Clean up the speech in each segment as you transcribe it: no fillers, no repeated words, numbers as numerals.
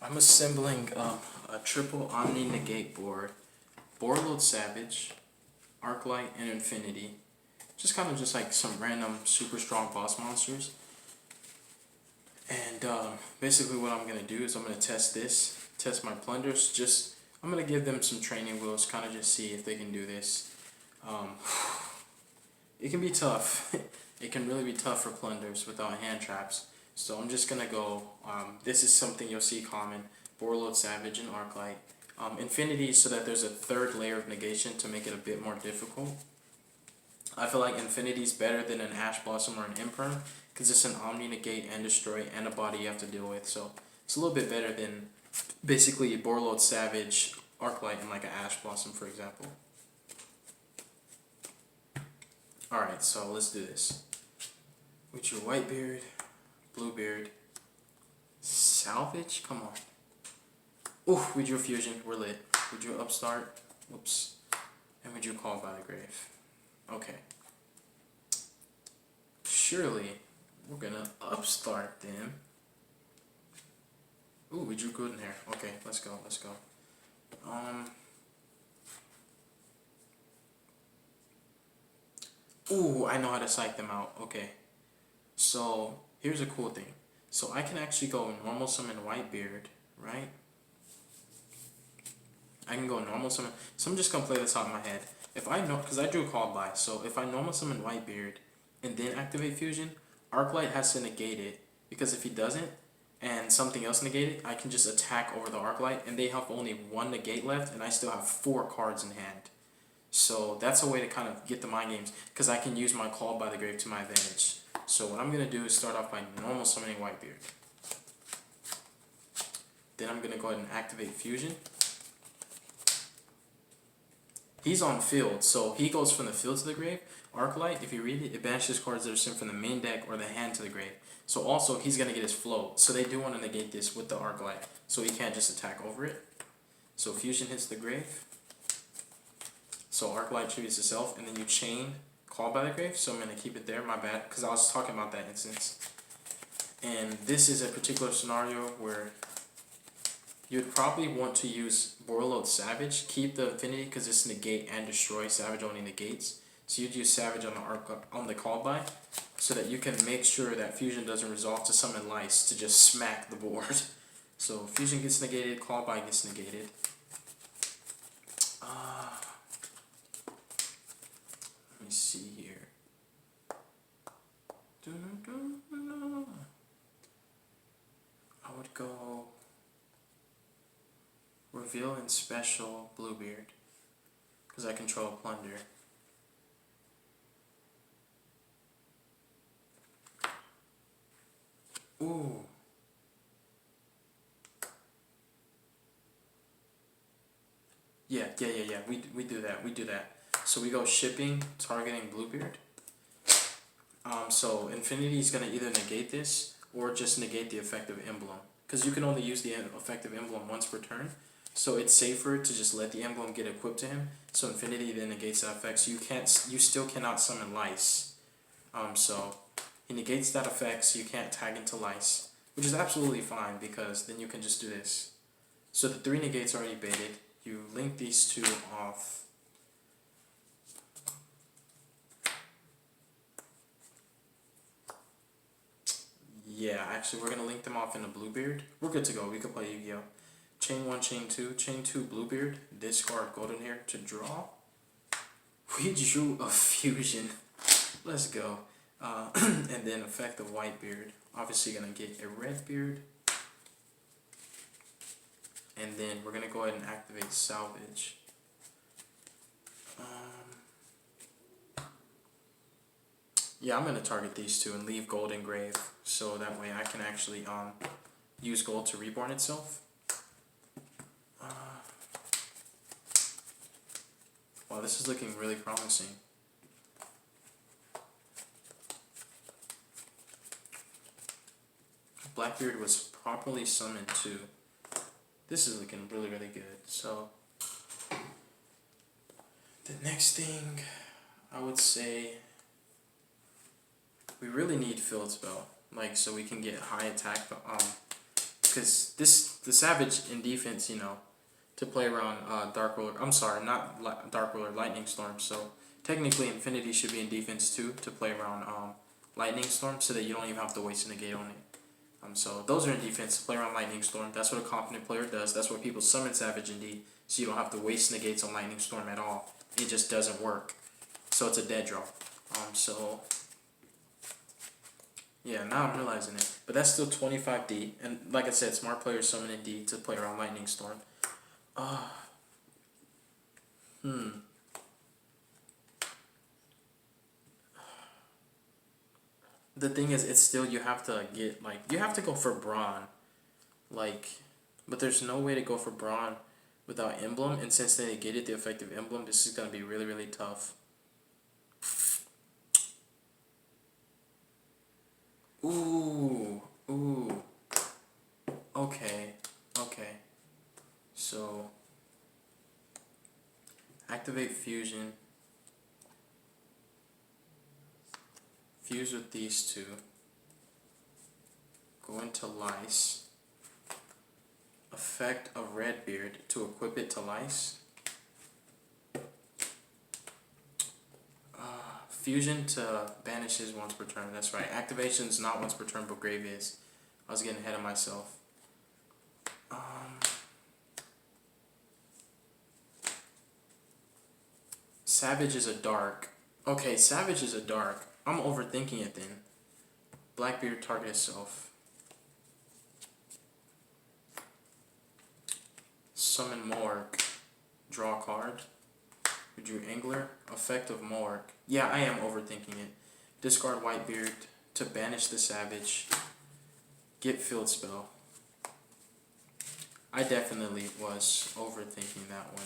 I'm assembling a triple Omni Negate board, Load Savage, Arclight, and Infinity. Just kind of just like some random super strong boss monsters. And basically what I'm going to do is I'm going to test my plunders. I'm going to give them some training wheels, kind of just see if they can do this. It can be tough. It can really be tough for plunders without hand traps. So I'm just going to go, this is something you'll see common, Load Savage and Arclight. Infinity so that there's a third layer of negation to make it a bit more difficult. I feel like Infinity is better than an Ash Blossom or an Imperm because it's an Omni Negate and Destroy and a body you have to deal with. So it's a little bit better than basically Load Savage, Arclight, and like an Ash Blossom, for example. Alright, so let's do this. With your Whitebeard, Bluebeard, Salvage? Come on. Ooh, we drew Fusion, we're lit. We drew Upstart, whoops. And we drew Called by the Grave. Okay. Surely, we're gonna Upstart them. Ooh, we drew Golden Hair. Okay, let's go. Ooh, I know how to psych them out. Okay. So, here's a cool thing. So I can actually go normal summon Whitebeard, right? I can go normal summon. So I'm just gonna play this out in my head. If I know, because I drew Called by, so if I normal summon Whitebeard and then activate Fusion, Arclight has to negate it, because if he doesn't and something else negate it, I can just attack over the Arclight and they have only one negate left and I still have 4 cards in hand. So that's a way to kind of get the mind games, because I can use my Called by the Grave to my advantage. So what I'm going to do is start off by normal summoning Whitebeard. Then I'm going to go ahead and activate Fusion. He's on field, so he goes from the field to the grave. Arclight, if you read it, it banishes cards that are sent from the main deck or the hand to the grave. So also, he's going to get his float. So they do want to negate this with the Arclight, so he can't just attack over it. So Fusion hits the grave. So Arclight tributes itself, and then you chain Called by the Grave. So I'm going to keep it there, my bad, because I was talking about that instance. And this is a particular scenario where you would probably want to use Load Savage. Keep the Infinity because it's negate and destroy. Savage only negates. So you'd use Savage on the Called by, so that you can make sure that Fusion doesn't resolve to summon Lice to just smack the board. So Fusion gets negated, Called by gets negated. Let me see here. I would go Reveal and Special Bluebeard, because I control Plunder. Ooh. Yeah. We do that. So we go shipping, targeting Bluebeard. So Infinity is going to either negate this or just negate the effective emblem, because you can only use the effective emblem once per turn. So it's safer to just let the emblem get equipped to him. So Infinity then negates that effect. So you still cannot summon Lice. So he negates that effect, so you can't tag into Lice, which is absolutely fine, because then you can just do this. So the 3 negates already baited. You link these 2 off. Yeah, actually we're gonna link them off in a Bluebeard. We're good to go. We can play Yu-Gi-Oh! Chain 1, chain 2, Bluebeard, discard Golden Hair to draw. We drew a Fusion. Let's go. And then effect the Whitebeard. Obviously gonna get a Redbeard. And then we're gonna go ahead and activate Salvage. Yeah, I'm gonna target these 2 and leave Golden Grave, so that way I can actually use gold to reborn itself. Wow, this is looking really promising. Blackbeard was properly summoned too. This is looking really good. So the next thing I would say, we really need Field Spell, like, so we can get high attack because the Savage in defense, to play around Dark Ruler. I'm sorry, not Dark Ruler, Lightning Storm. So technically, Infinity should be in defense too to play around Lightning Storm, so that you don't even have to waste a negate on it. So those are in defense to play around Lightning Storm. That's what a confident player does. That's why people summon Savage in D, so you don't have to waste negates on Lightning Storm at all. It just doesn't work. So it's a dead draw. So yeah, now I'm realizing it. But that's still 25D. And like I said, smart players summon in D to play around Lightning Storm. The thing is, it's still, you have to get, like, you have to go for Brawn. Like, but there's no way to go for Brawn without Emblem. And since they get it, the effective Emblem, this is going to be really, really tough. Ooh. Okay. So, activate Fusion. Fuse with these two. Go into Lice. Effect of Redbeard to equip it to Lice. Fusion to banishes once per turn. That's right. Activation's not once per turn, but Grave is. I was getting ahead of myself. Savage is a dark. Okay, Savage is a dark. I'm overthinking it then. Blackbeard target itself. Summon Morg. Draw a card. We drew Angler. Effect of Morg. Yeah, I am overthinking it. Discard Whitebeard to banish the Savage. Get Field Spell. I definitely was overthinking that one.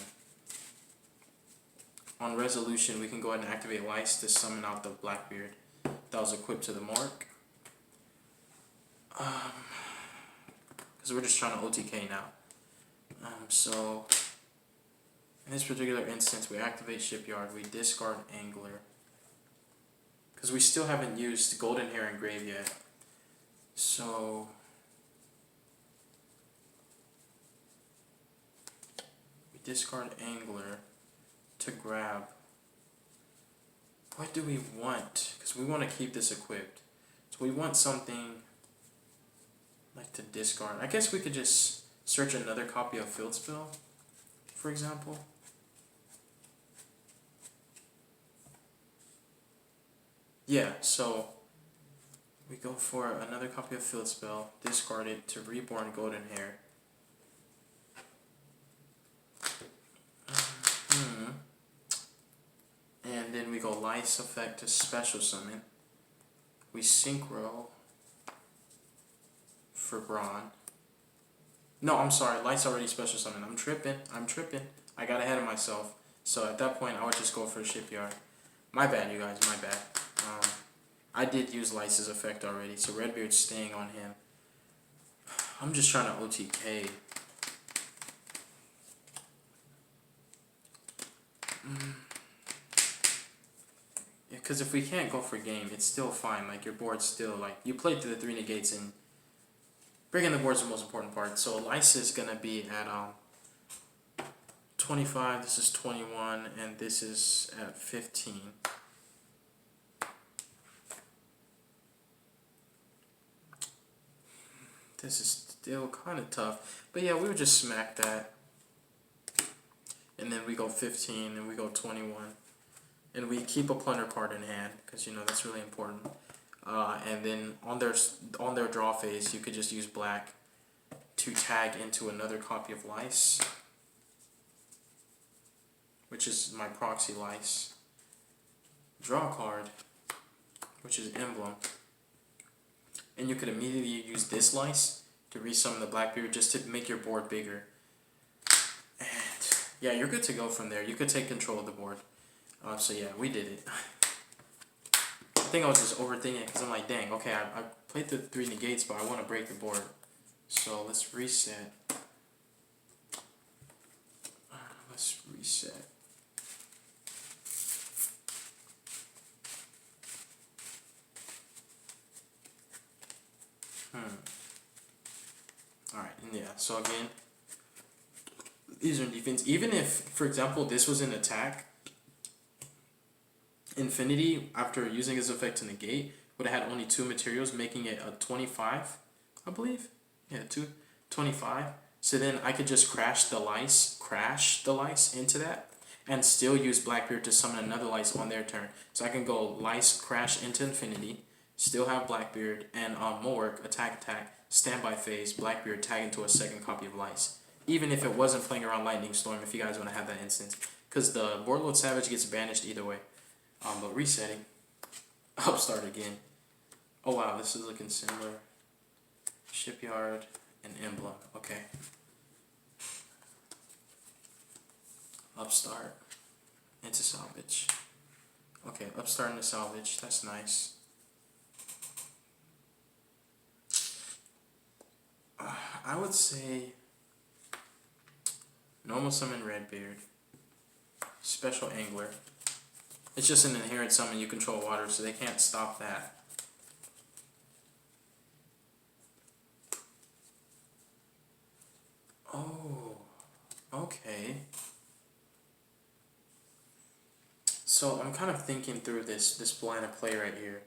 On resolution, we can go ahead and activate Lice to summon out the Blackbeard that was equipped to the Morg. Because we're just trying to OTK now. So, in this particular instance, we activate Shipyard, we discard Angler. Because we still haven't used Golden Hair in Grave yet. So, we discard Angler to grab. What do we want? Because we want to keep this equipped. So we want something like to discard. I guess we could just search another copy of Field Spell, for example. Yeah, so we go for another copy of Field Spell, discard it to Reborn Golden Hair. And then we go Lice effect to special summon. We synchro for Brawn. No, I'm sorry, Lice already special summon. I'm tripping. I got ahead of myself. So at that point, I would just go for a Shipyard. My bad, you guys, my bad. I did use Lice's effect already, so Redbeard's staying on him. I'm just trying to OTK. Because if we can't go for game, it's still fine. Like, your board's still, like, you played through the 3 negates, and breaking the board's the most important part. So Lice is going to be at 25, this is 21, and this is at 15. This is still kind of tough. But yeah, we would just smack that. And then we go 15, and we go 21. And we keep a Plunder card in hand, because, that's really important. And then on their draw phase, you could just use black to tag into another copy of Lice, which is my proxy Lice. Draw a card, which is Emblem. And you could immediately use this Lice to resummon the Blackbeard just to make your board bigger. And yeah, you're good to go from there. You could take control of the board. So yeah, we did it. I think I was just overthinking it because I'm like, dang, okay, I played the 3 negates, but I want to break the board. So let's reset. Let's reset. Alright. yeah. So again, these are in defense. Even if, for example, this was an attack, Infinity, after using his effect to negate, would have had only 2 materials, making it a 25, I believe. Yeah, 25. So then I could just crash the lice into that, and still use Blackbeard to summon another lice on their turn. So I can go lice crash into Infinity, still have Blackbeard, and Mork attack, standby phase, Blackbeard tag into a second copy of lice. Even if it wasn't playing around Lightning Storm, if you guys want to have that instance, because the Boardload Savage gets banished either way. But resetting, Upstart again. Oh wow, this is looking similar. Shipyard and Emblem. Okay. Upstart into Salvage. Okay, Upstart into Salvage. That's nice. I would say normal summon Redbeard. Special Angler. It's just an inherent summon. You control water, so they can't stop that. Oh, okay. So I'm kind of thinking through this line of play right here.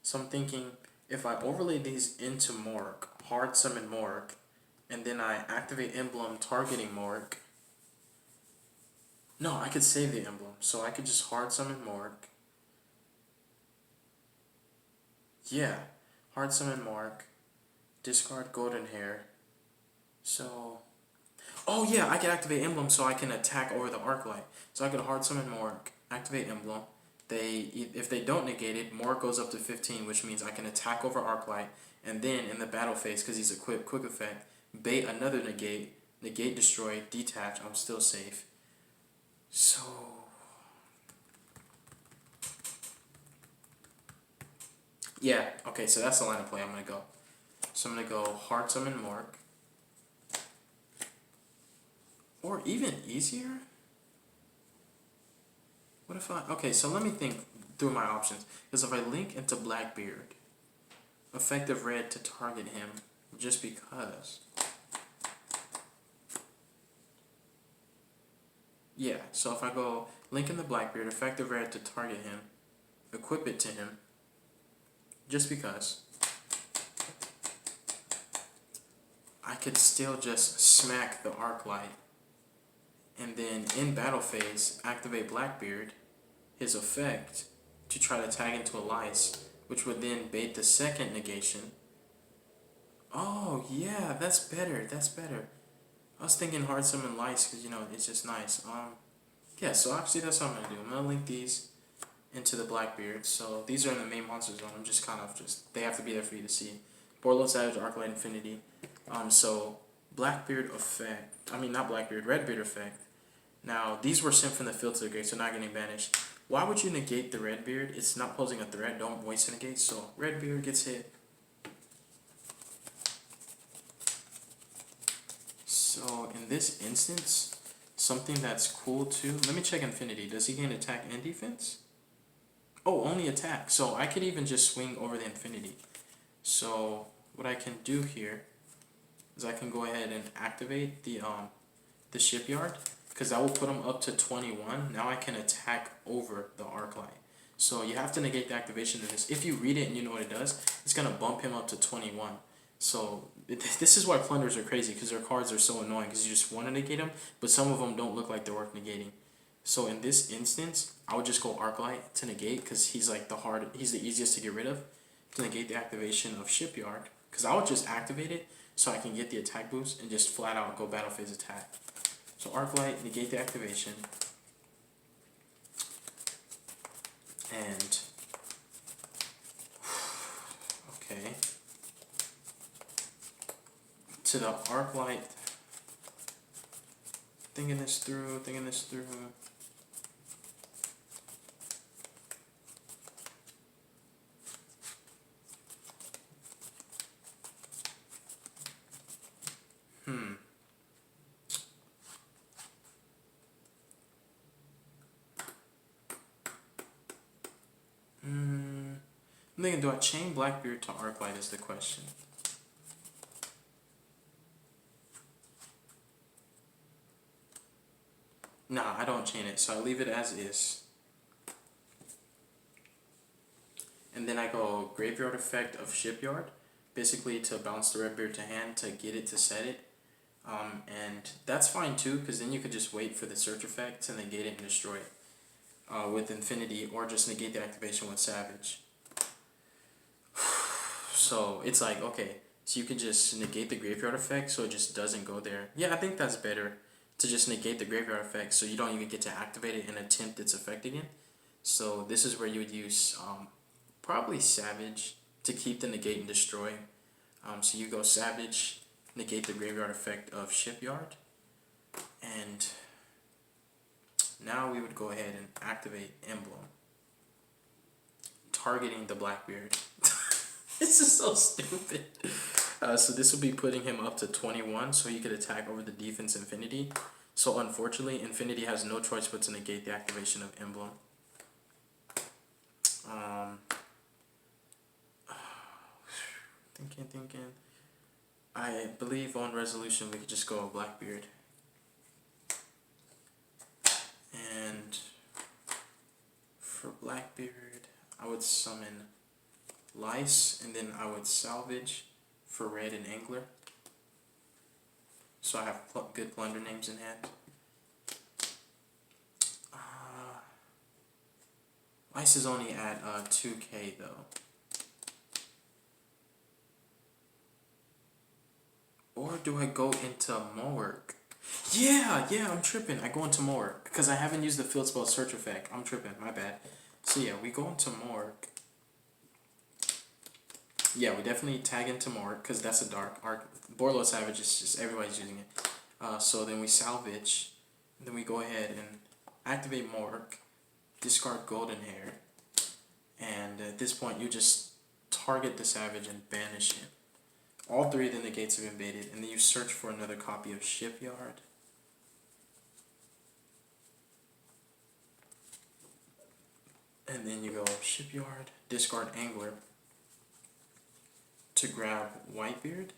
So I'm thinking, if I overlay these into Mork, hard summon Mork, and then I activate Emblem targeting Mork. No, I could save the Emblem, so I could just hard summon Mork. Yeah, hard summon Mork, discard Golden Hair. So, oh yeah, I can activate Emblem so I can attack over the Arclight. So I could hard summon Mork, activate Emblem. If they don't negate it, Mork goes up to 15, which means I can attack over Arclight, and then in the battle phase, because he's equipped quick effect, bait another negate, destroy, detach, I'm still safe. So yeah, okay, so that's the line of play I'm gonna go. So I'm gonna go hard summon Mork. Or even easier? What if okay, so let me think through my options. Because if I link into Blackbeard, effective red to target him just because. Yeah, so if I go link in the Blackbeard, effective red to target him, equip it to him, just because, I could still just smack the Arclight, and then in battle phase, activate Blackbeard, his effect, to try to tag into a lice, which would then bait the second negation. Oh yeah, that's better, I was thinking hard summon lice because, you know, it's just nice. Yeah, so actually that's what I'm going to do. I'm going to link these into the Blackbeard. So these are in the main monster zone. I'm just kind of they have to be there for you to see. Boardload Savage, Arclight Infinity. So Blackbeard effect, not Blackbeard, Redbeard effect. Now, these were sent from the field to the grave, so not getting banished. Why would you negate the Redbeard? It's not posing a threat, don't waste a negate. So Redbeard gets hit. So in this instance, something that's cool too, let me check Infinity. Does he gain attack and defense? Oh, only attack. So I could even just swing over the Infinity. So what I can do here is I can go ahead and activate the Shipyard, because that will put him up to 21. Now I can attack over the Arclight. So you have to negate the activation of this. If you read it and you know what it does, it's going to bump him up to 21. So this is why plunders are crazy, because their cards are so annoying, because you just want to negate them, but some of them don't look like they're worth negating. So in this instance, I would just go Arclight to negate, because he's like he's the easiest to get rid of, to negate the activation of Shipyard, because I would just activate it so I can get the attack boost and just flat out go battle phase attack. So Arclight, negate the activation, and okay, to the Arclight, thinking this through. I'm thinking, do I chain Blackbeard to Arclight is the question. Nah, I don't chain it, so I leave it as is. And then I go Graveyard Effect of Shipyard, basically to bounce the Redbeard to hand to get it to set it. And that's fine too, because then you could just wait for the search effect to negate it and destroy it with Infinity, or just negate the activation with Savage. So it's like, okay, so you can just negate the Graveyard Effect so it just doesn't go there. Yeah, I think that's better, to just negate the Graveyard Effect so you don't even get to activate it and attempt its effect again. So this is where you would use probably Savage to keep the negate and destroy. So you go Savage, negate the Graveyard Effect of Shipyard, and now we would go ahead and activate Emblem, targeting the Blackbeard. This is so stupid. So this will be putting him up to 21, so he could attack over the defense Infinity. So unfortunately, Infinity has no choice but to negate the activation of Emblem. Thinking. I believe on resolution we could just go Blackbeard. And for Blackbeard, I would summon Lice, and then I would salvage for Red and Angler. So I have good plunder names in hand. Lice is only at 2k though. Or do I go into Mowork? Yeah, I'm tripping. I go into Mowork because I haven't used the field spell search effect. I'm tripping, my bad. So yeah, we go into Mowork. Yeah, we definitely tag into Mowork because that's a dark arc. Borlo Savage is just everybody's using it. So then we salvage, and then we go ahead and activate Mowork, discard Golden Hair, and at this point you just target the Savage and banish him. All three of the negates have invaded, and then you search for another copy of Shipyard. And then you go Shipyard, discard Angler to grab Whitebeard.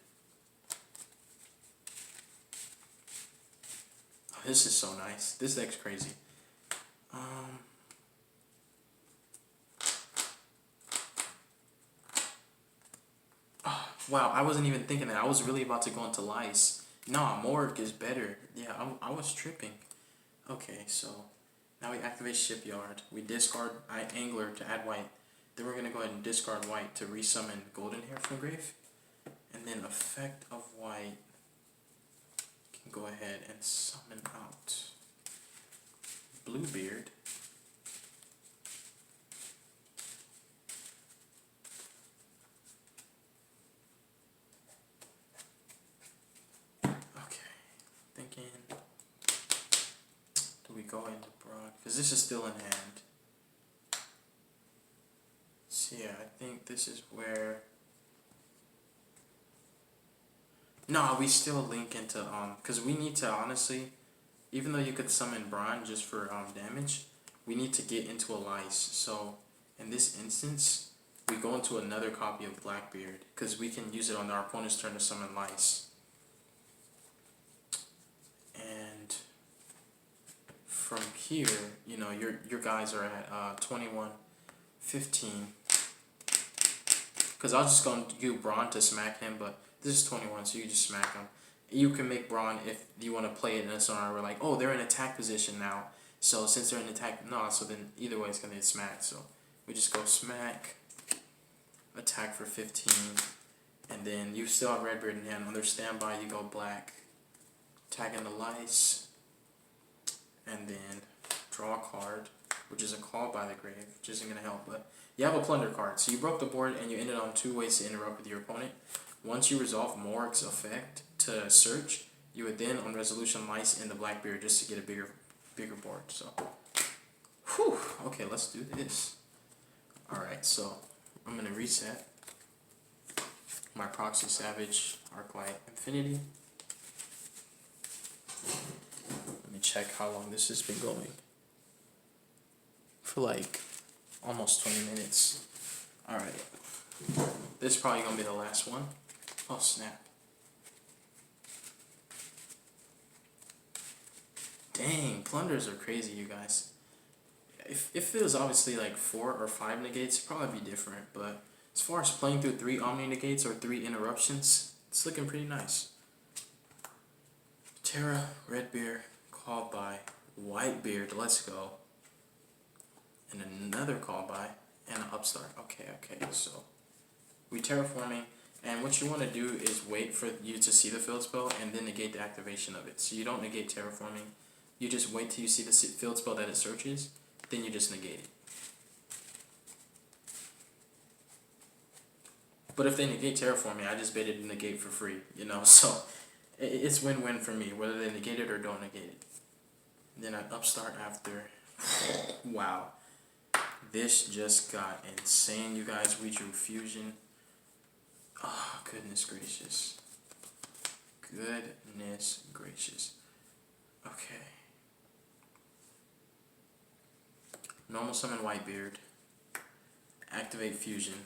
Oh, this is so nice. This deck's crazy. Wow, I wasn't even thinking that. I was really about to go into Lice. Nah, Morg is better. Yeah, I was tripping. Okay, so now we activate Shipyard. We discard Angler to add White. Then we're going to go ahead and discard White to resummon Golden Hair from grave. And then effect of White, can go ahead and summon out Bluebeard. Go into Broad, because this is still in hand. So yeah, I think this is where... No, we still link into, because we need to, honestly, even though you could summon Braun just for damage, we need to get into a Lice. So in this instance, we go into another copy of Blackbeard, because we can use it on our opponent's turn to summon Lice. And from here, you know, your guys are at 21, 15. Because I was just going to do Braun to smack him, but this is 21, so you just smack him. You can make Braun if you want to play it in a scenario where like, oh, they're in attack position now. So since they're in attack, no, so then either way it's going to get smacked. So we just go smack, attack for 15, and then you still have Redbeard in hand. On their standby, you go black, tagging the Lice, and then draw a card, which is a Call by the Grave, which isn't going to help, but you have a Plunder card. So you broke the board and you ended on 2 ways to interrupt with your opponent. Once you resolve Morg's effect to search, you would then on resolution Lice in the Blackbeard just to get a bigger board. So, whew, okay, let's do this. Alright, so I'm going to reset my Proxy Savage Arclight Infinity. Let me check how long this has been going. For like almost 20 minutes. Alright. This is probably going to be the last one. Oh snap. Dang, plunders are crazy, you guys. If it was obviously like 4 or 5 negates, it'd probably be different. But as far as playing through 3 Omni negates or 3 interruptions, it's looking pretty nice. Terra, Redbeard, called by Whitebeard, let's go. And another call by and an upstart. Okay, so we terraforming, and what you want to do is wait for you to see the field spell and then negate the activation of it. So you don't negate terraforming, you just wait till you see the field spell that it searches, then you just negate it. But if they negate terraforming, I just baited to negate for free, you know, so it's win-win for me, whether they negate it or don't negate it. Then I upstart after. Wow. This just got insane, you guys. We drew fusion. Oh, goodness gracious. Goodness gracious. Okay. Normal summon Whitebeard. Activate fusion.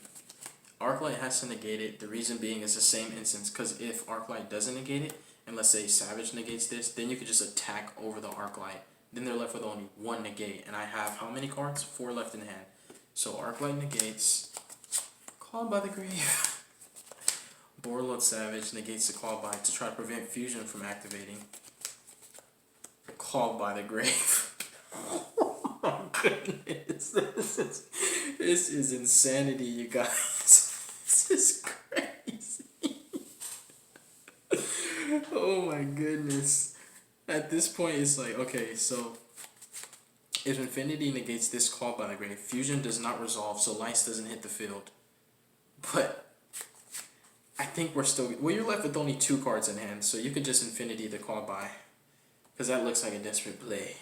Arclight has to negate it. The reason being is the same instance, because if Arclight doesn't negate it, and let's say Savage negates this, then you could just attack over the Arclight. Then they're left with only 1 negate, and I have how many cards? 4 left in hand. So Arclight negates. Called by the Grave. Borreload Savage negates the Call by to try to prevent fusion from activating. Called by the Grave. Oh goodness, this is insanity, you guys. This is crazy. Oh my goodness. At this point, it's like, okay, so if Infinity negates this Call by the Grave, fusion does not resolve, so Lice doesn't hit the field. But I think we're still, well, you're left with only 2 cards in hand, so you could just Infinity the Call by, because that looks like a desperate play.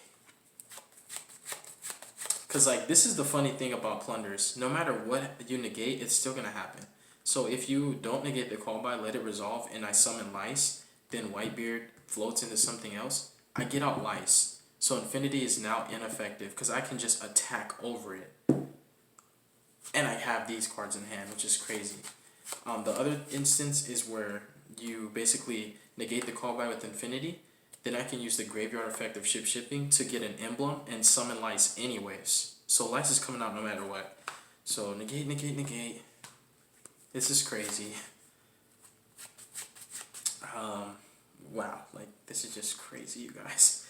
Because, like, this is the funny thing about plunders. No matter what you negate, it's still going to happen. So if you don't negate the Call by, let it resolve, and I summon Lice, then Whitebeard floats into something else, I get out Lice. So Infinity is now ineffective, because I can just attack over it. And I have these cards in hand, which is crazy. The other instance is where you basically negate the Call by with Infinity. Then I can use the graveyard effect of shipping to get an emblem and summon Lice anyways. So Lice is coming out no matter what. So negate, negate, negate. This is crazy. Wow, like this is just crazy, you guys.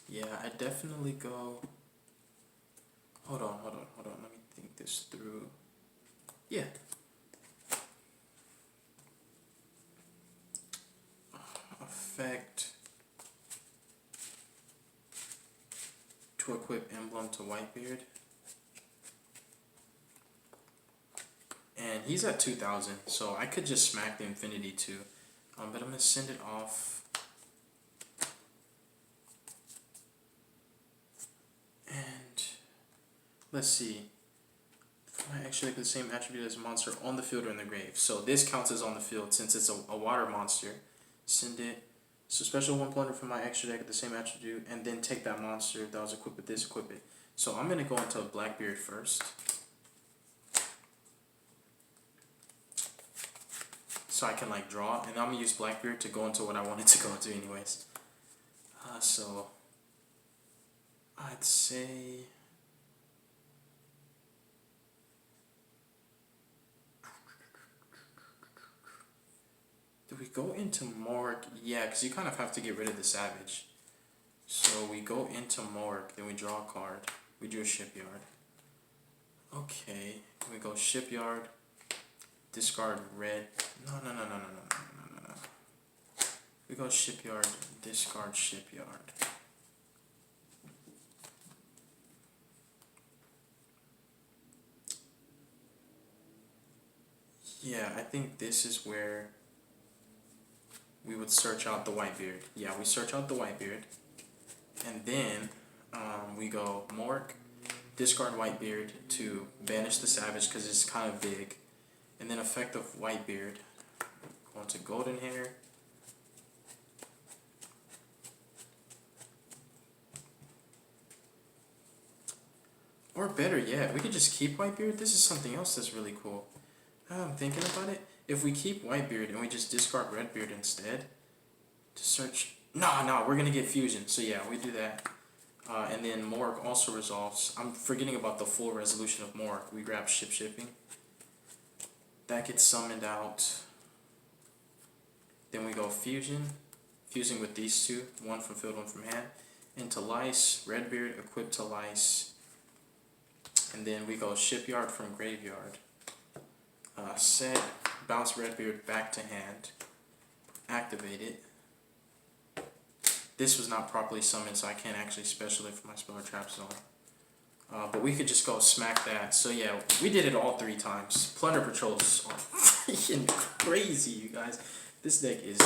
Yeah, I definitely go. Hold on. Let me think this through. Yeah. Effect to equip emblem to Whitebeard, and he's at 2,000, so I could just smack the Infinity too, but I'm gonna send it off, and let's see. I actually get the same attribute as a monster on the field or in the grave, so this counts as on the field since it's a water monster. Send it. So special 1 plunder from my extra deck at the same attribute, and then take that monster that was equipped with this, equip it. So I'm going to go into Blackbeard first. So I can like draw, and I'm going to use Blackbeard to go into what I wanted to go into anyways. So I'd say... Do we go into Morg? Yeah, because you kind of have to get rid of the Savage. So we go into Morg, then we draw a card. We drew a Shipyard. Okay, we go Shipyard, discard red. No. We go Shipyard, discard Shipyard. Yeah, I think this is where we would search out the Whitebeard. Yeah, we search out the Whitebeard. And then we go Mork, discard Whitebeard to banish the Savage because it's kind of big. And then effect of Whitebeard. Go into Golden Hair. Or better yet, we could just keep Whitebeard. This is something else that's really cool. Now I'm thinking about it. If we keep Whitebeard and we just discard Redbeard instead, To search. No, we're gonna get fusion. So yeah, we do that. And then Morg also resolves. I'm forgetting about the full resolution of Morg. We grab shipping. That gets summoned out. Then we go fusion. Fusing with these two. One from field, one from hand. Into Lice. Redbeard equipped to Lice. And then we go shipyard from graveyard. Set. Bounce Redbeard back to hand. Activate it. This was not properly summoned, so I can't actually special it for my spell or trap zone. But we could just go smack that. So yeah, we did it all 3 times. Plunder patrols are freaking crazy, you guys. This deck's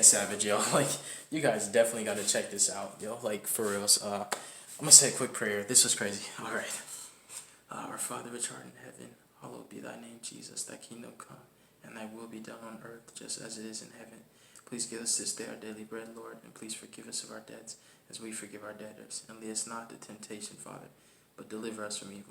savage, yo. Like, you guys definitely gotta check this out, yo. Like, for reals. I'm gonna say a quick prayer. This was crazy. Alright. Our Father which art in heaven, hallowed be thy name, Jesus. Thy kingdom come, and thy will be done on earth, just as it is in heaven. Please give us this day our daily bread, Lord, and please forgive us of our debts, as we forgive our debtors. And lead us not into temptation, Father, but deliver us from evil.